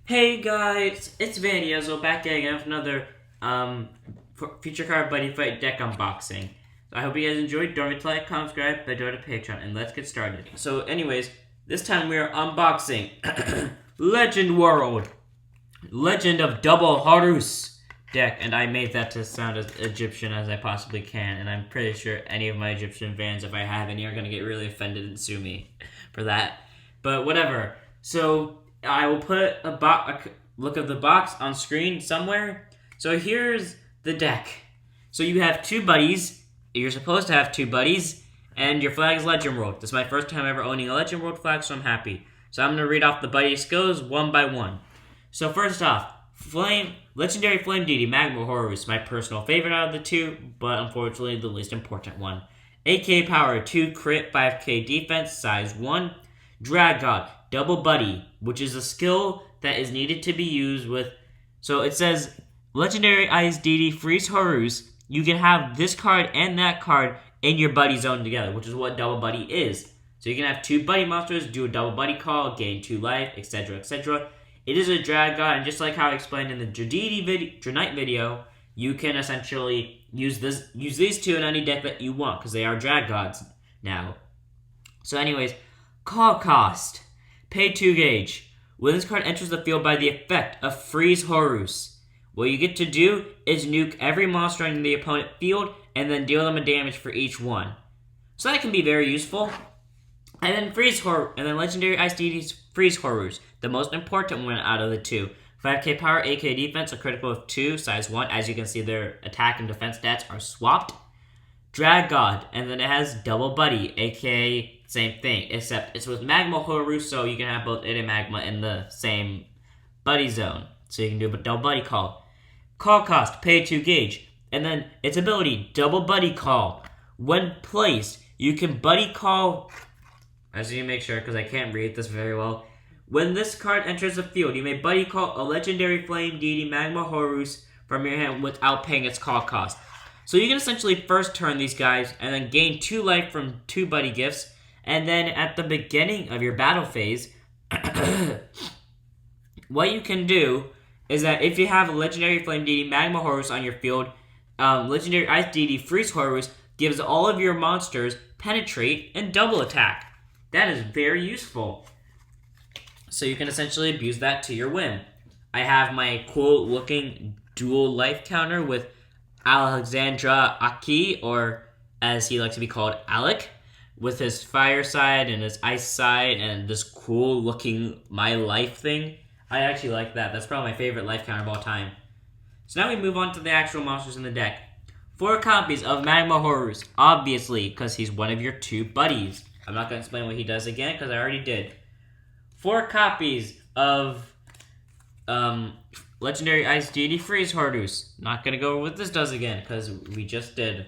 Hey guys, it's Vandiazzo back again with another Future Card Buddy Fight deck unboxing. So I hope you guys enjoyed. Don't forget to like, comment, subscribe, but go to Patreon, and let's get started. So anyways, this time we are unboxing Legend World, Legend of Double Horus deck, and I made that to sound as Egyptian as I possibly can, and I'm pretty sure any of my Egyptian fans, if I have any, are going to get really offended and sue me for that. But whatever. So I will put a look of the box on screen somewhere. So here's the deck. So you have two buddies. You're supposed to have two buddies. And your flag is Legend World. This is my first time ever owning a Legend World flag, so I'm happy. So I'm going to read off the buddy skills one by one. So first off, Legendary Flame Deity, Magma Horus, my personal favorite out of the two, but unfortunately the least important one. 8k power, 2 crit, 5k defense, size 1. Drag God, Double Buddy, which is a skill that is needed to be used with... So it says, Legendary Ice Deity Freeze Horus, you can have this card and that card in your buddy zone together, which is what Double Buddy is. So you can have two buddy monsters, do a double buddy call, gain 2 life, etc., etc. It is a drag god, and just like how I explained in the Dranite video, you can essentially use these two in any deck that you want, because they are drag gods now. So anyways, call cost. Pay 2 gauge. When this card enters the field by the effect of Freeze Horus, what you get to do is nuke every monster in the opponent field and then deal them a damage for each one. So that can be very useful. And then Legendary Ice Deity's Freeze Horus, the most important one out of the two. 5k power, 8k defense, a critical of 2, size 1. As you can see, their attack and defense stats are swapped. Drag God, and then it has Double Buddy, aka same thing, except it's with Magma Horus, so you can have both it and Magma in the same buddy zone. So you can do a double buddy call. Call cost, pay 2 gauge. And then its ability, Double Buddy Call. When placed, you can buddy call... As you make sure, because I can't read this very well. When this card enters the field, you may buddy call a Legendary Flame Deity Magma Horus from your hand without paying its call cost. So you can essentially first turn these guys and then gain 2 life from 2 buddy gifts. And then at the beginning of your battle phase, what you can do is that if you have a Legendary Flame Deity Magma Horus on your field, Legendary Ice Deity Freeze Horus gives all of your monsters Penetrate and Double Attack. That is very useful. So you can essentially abuse that to your whim. I have my cool looking dual life counter with Alexandra Aki, or as he likes to be called, Alec, with his fire side and his ice side and this cool looking my life thing. I actually like that. That's probably my favorite life counter of all time. So now we move on to the actual monsters in the deck. 4 copies of Magma Horus, obviously, because he's one of your 2 buddies. I'm not going to explain what he does again, because I already did. 4 copies of Legendary Ice Deity Freeze Horus. Not going to go over what this does again, because we just did.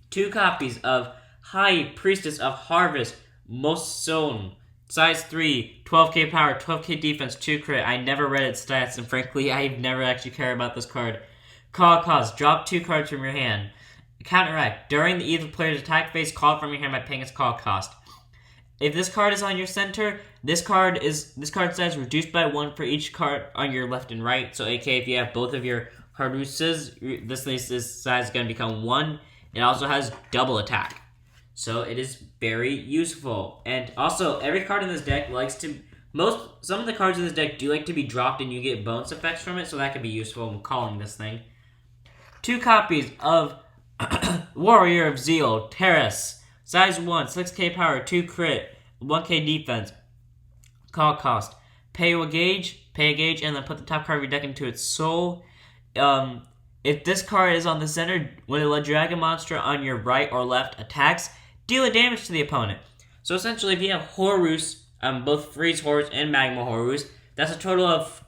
2 copies of High Priestess of Harvest Moson. Size 3, 12k power, 12k defense, 2 crit. I never read its stats, and frankly, I've never actually cared about this card. Call cost, drop 2 cards from your hand. Counteract, during the either player's attack phase, call it from your hand by paying its call cost. If this card is on your center, this card size reduced by 1 for each card on your left and right. So aka if you have both of your Haruses, this size is going to become 1. It also has double attack. So it is very useful. And also, every card in this deck likes to... Some of the cards in this deck do like to be dropped and you get bonus effects from it, so that could be useful in calling this thing. 2 copies of Warrior of Zeal, Terrace. Size 1, 6k power, 2 crit, 1k defense. Call cost. Pay a gauge, and then put the top card of your deck into its soul. If this card is on the center, when a dragon monster on your right or left attacks, deal a damage to the opponent. So essentially, if you have Horus, both Freeze Horus and Magma Horus, that's a total of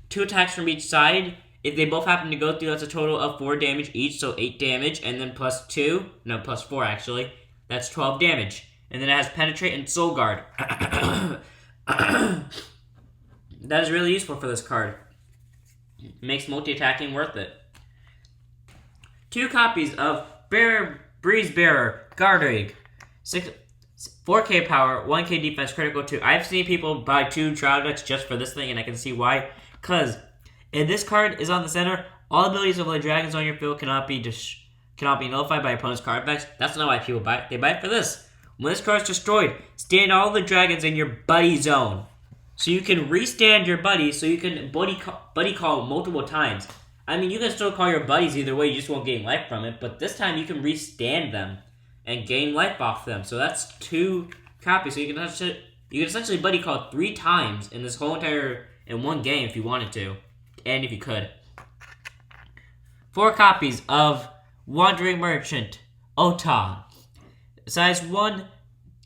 2 attacks from each side. If they both happen to go through, that's a total of 4 damage each, so 8 damage, and then plus 4 actually. That's 12 damage. And then it has Penetrate and Soul Guard. That is really useful for this card. Makes multi-attacking worth it. 2 copies of Breeze Bearer, Gardig. 4K power, 1K defense, critical 2. I've seen people buy 2 trial decks just for this thing, and I can see why. Because if this card is on the center, all abilities of the dragons on your field cannot be nullified by opponent's card effects. That's not why people buy it. They buy it for this. When this card is destroyed, stand all the dragons in your buddy zone. So you can restand your buddies, so you can buddy call multiple times. I mean, you can still call your buddies either way, you just won't gain life from it, but this time you can restand them and gain life off them. So that's 2 copies. So you can essentially buddy call 3 times in this whole in one game if you wanted to, and if you could. 4 copies of Wandering Merchant, Ota. Size 1,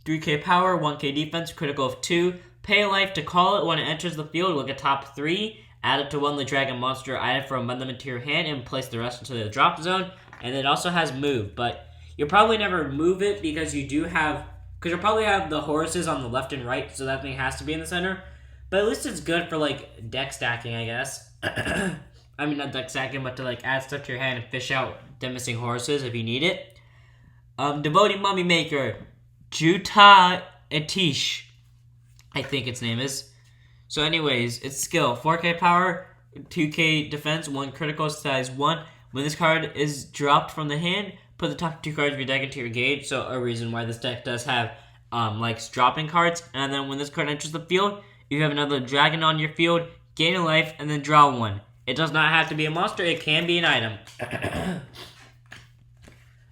3K power, 1K defense, critical of 2. Pay a life to call it when it enters the field. Look at top 3. Add it to one of the dragon monster item for amendment to your hand and place the rest into the drop zone. And it also has move, but you'll probably never move it because you'll probably have the Horuses on the left and right, so that thing has to be in the center. But at least it's good for like deck stacking, I guess. I mean, not deck stacking, but to like add stuff to your hand and fish out the missing Horuses if you need it. Devoted Mummy Maker, Juta Etish, I think its name is. So anyways, its skill, 4K power, 2K defense, 1 critical, size 1. When this card is dropped from the hand, put the top 2 cards of your deck into your gauge. So a reason why this deck does have dropping cards. And then when this card enters the field, you have another dragon on your field, gain a life, and then draw 1. It does not have to be a monster, it can be an item.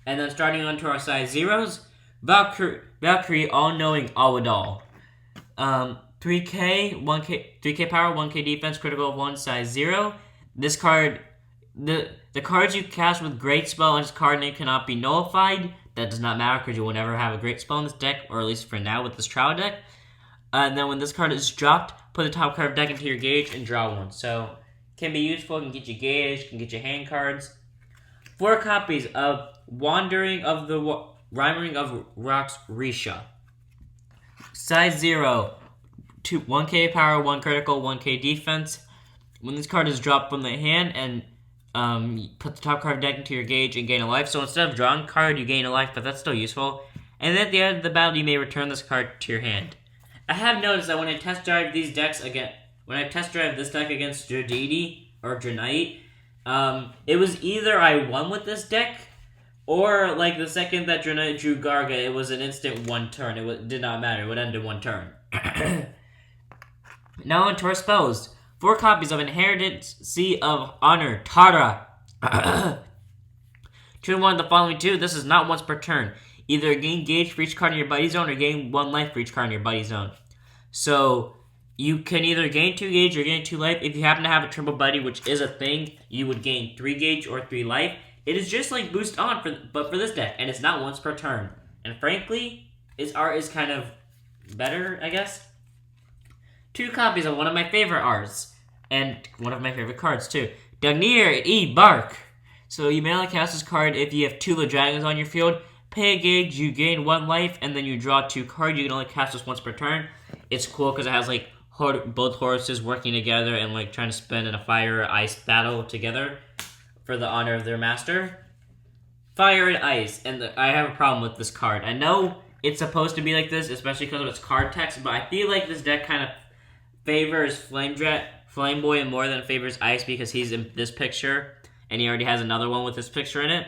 And then starting on to our size 0s, Valkyrie All-Knowing Awadal. 3K power, 1K defense, critical of 1, size 0. This card, the cards you cast with Great Spell on its card name cannot be nullified. That does not matter because you will never have a Great Spell in this deck, or at least for now with this trial deck. And then when this card is dropped, put the top card of deck into your gauge and draw 1. So, can be useful, can get you gauge, can get you hand cards. 4 copies of Wandering of Rocks Risha. Size 0. 1K power, 1 critical, 1K defense. When this card is dropped from the hand and put the top card of deck into your gauge and gain a life. So instead of drawing a card, you gain a life, but that's still useful. And then at the end of the battle, you may return this card to your hand. I have noticed that when I test drive this deck against Dradidi or Dranite, it was either I won with this deck, or like the second that Dranite drew Garga, it was an instant 1 turn. It did not matter. It would end in 1 turn. Now into our spells. 4 copies of Inheritance Sea of Honor, Tara. Choose one of the following 2. This is not once per turn. Either gain gauge for each card in your buddy zone or gain 1 life for each card in your buddy zone. So, you can either gain 2 gauge or gain 2 life. If you happen to have a triple buddy, which is a thing, you would gain 3 gauge or 3 life. It is just like Boost On, but for this deck, and it's not once per turn. And frankly, its art is kind of better, I guess. 2 copies of one of my favorite arts, and one of my favorite cards too. Dagnir E. Bark. So you may only cast this card if you have 2 dragons on your field. Pay a gauge, you gain 1 life, and then you draw 2 cards. You can only cast this once per turn. It's cool because it has like both Horuses working together and like trying to spend in a fire or ice battle together for the honor of their master. Fire and ice, and I have a problem with this card. I know it's supposed to be like this, especially because of its card text, but I feel like this deck kind of favors Flame Boy more than favors Ice because he's in this picture, and he already has another one with this picture in it.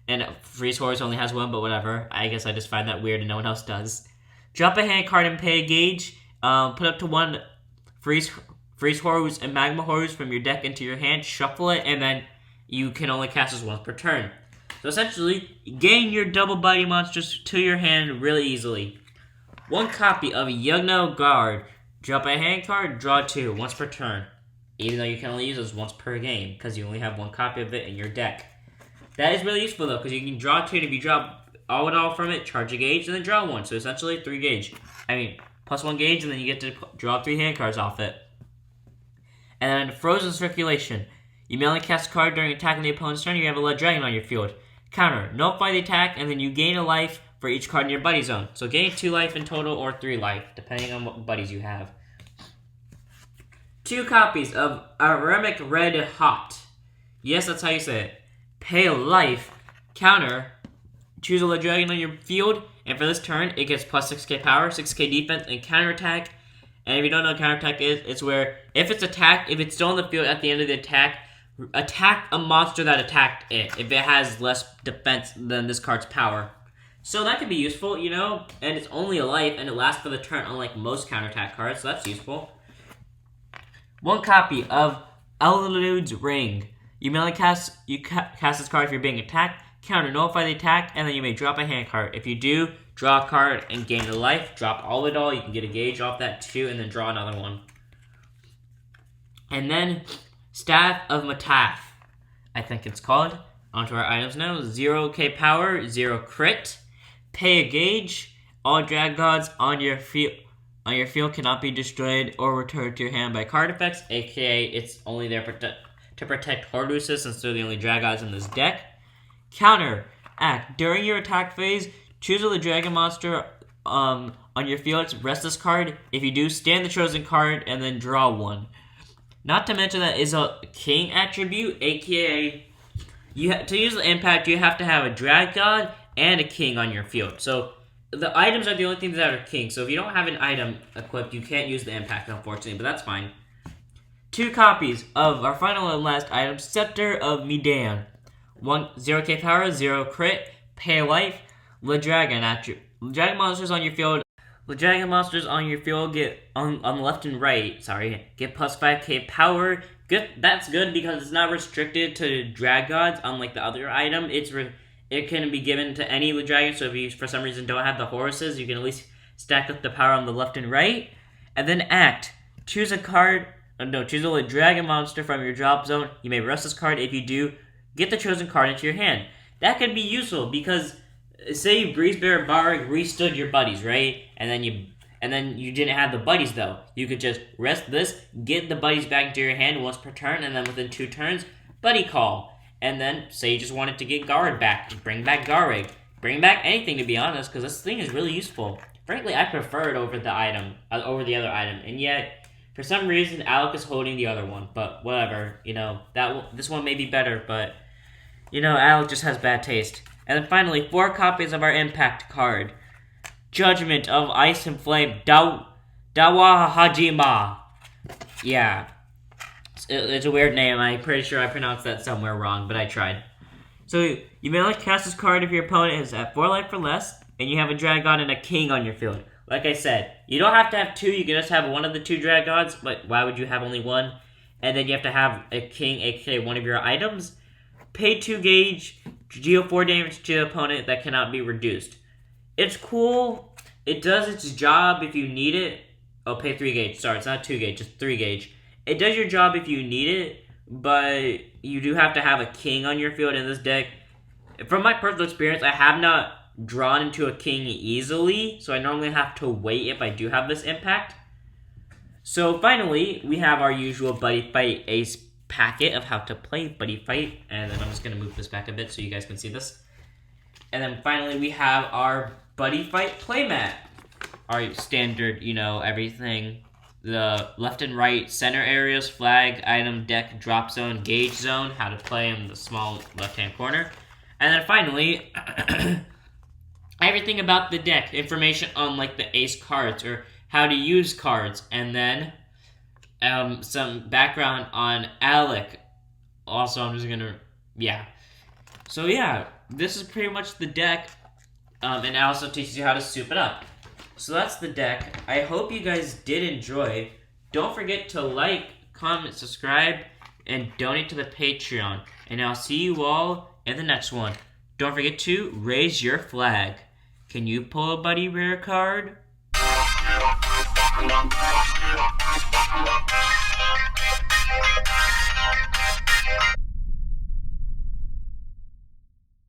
And Freeze Horus only has 1, but whatever. I guess I just find that weird and no one else does. Drop a hand card and pay a gauge. Put up to 1 Freeze Horus and Magma Horus from your deck into your hand. Shuffle it, and then you can only cast this once per turn. So essentially, gain your double buddy monsters to your hand really easily. 1 copy of Yugno Guard. Drop a hand card, draw 2, once per turn. Even though you can only use this once per game, because you only have 1 copy of it in your deck. That is really useful though, because you can draw 2, and if you drop all from it, charge a gauge, and then draw 1. So essentially 3 gauge. I mean, plus 1 gauge, and then you get to draw 3 hand cards off it. And then Frozen Circulation. You may only cast a card during attack on the opponent's turn. You have a lead dragon on your field. Counter. Nullify the attack, and then you gain a life for each card in your buddy zone. So gain 2 life in total, or 3 life, depending on what buddies you have. 2 copies of Aramic Red Hot. Yes, that's how you say it. Pay a life. Counter. choose a dragon on your field, and for this turn, it gets plus 6k power, 6k defense, and counterattack. And if you don't know what counterattack is, it's where if it's attacked, if it's still on the field at the end of the attack a monster that attacked it if it has less defense than this card's power. So that could be useful, you know, and it's only a life, and it lasts for the turn, unlike most counterattack cards, so that's useful. One copy of Elude's Ring. You may only cast this card if you're being attacked, counter nullify the attack, and then you may drop a hand card. If you do, draw a card and gain a life, drop all it all, you can get a gauge off that too, and then draw another one. And then, Staff of Mataf, I think it's called. Onto our items now. 0k power, 0 crit. Pay a gauge. All drag gods on your field cannot be destroyed or returned to your hand by card effects, aka it's only there to protect Horus since they're the only drag gods in this deck. Counter. Act. During your attack phase, choose a dragon monster on your field. Rest this card. If you do, stand the chosen card and then draw one. Not to mention that is a king attribute, aka to use the impact, you have to have a drag god and a king on your field. So the items are the only things that are king. So if you don't have an item equipped, you can't use the impact, unfortunately, but that's fine. 2 copies of our final and last item, Scepter of Medan. 0k power, 0 crit, pay a life, the dragon attribute. Dragon monsters on your field. The dragon monsters on your field get on the left and right. Get plus 5k power. Good. That's good because it's not restricted to drag gods. Unlike the other item, it can be given to any of the dragons. So if you for some reason don't have the Horuses, you can at least stack up the power on the left and right. And then act. Choose a card. Choose a dragon monster from your drop zone. You may rest this card. If you do, get the chosen card into your hand. That could be useful because say Breezebear Barg restood your buddies, right? And then you didn't have the buddies though. You could just rest this, get the buddies back into your hand once per turn, and then within 2 turns, buddy call. And then say you just wanted to get Garrod back, bring back Garrig, bring back anything to be honest, because this thing is really useful. Frankly, I prefer it over the other item, and yet for some reason Alec is holding the other one. But whatever, you know this one may be better, but you know Alec just has bad taste. And then finally, 4 copies of our impact card. Judgment of Ice and Flame, Dawa Hajima. Yeah. It's a weird name. I'm pretty sure I pronounced that somewhere wrong, but I tried. So, you may only cast this card if your opponent is at 4 life or less, and you have a dragon and a king on your field. Like I said, you don't have to have 2, you can just have one of the 2 dragons, but why would you have only 1? And then you have to have a king, aka one of your items. Pay 2 gauge, deal 4 damage to the opponent that cannot be reduced. It's cool. It does its job if you need it. Oh, pay 3 gauge. Sorry, it's not 2 gauge, it's 3 gauge. It does your job if you need it, but you do have to have a king on your field in this deck. From my personal experience, I have not drawn into a king easily, so I normally have to wait if I do have this impact. So finally, we have our usual Buddy Fight Ace packet of how to play Buddy Fight, and then I'm just going to move this back a bit so you guys can see this. And then finally we have our Buddy Fight playmat. Our standard, you know, everything. The left and right center areas, flag, item, deck, drop zone, gauge zone, how to play in the small left-hand corner. And then finally, everything about the deck. Information on like the ace cards or how to use cards. And then some background on Alec. Also, I'm just gonna, yeah. So yeah, this is pretty much the deck, and it also teaches you how to soup it up. So that's the deck. I hope you guys did enjoy. Don't forget to like, comment, subscribe, and donate to the Patreon. And I'll see you all in the next one. Don't forget to raise your flag. Can you pull a Buddy Rare card?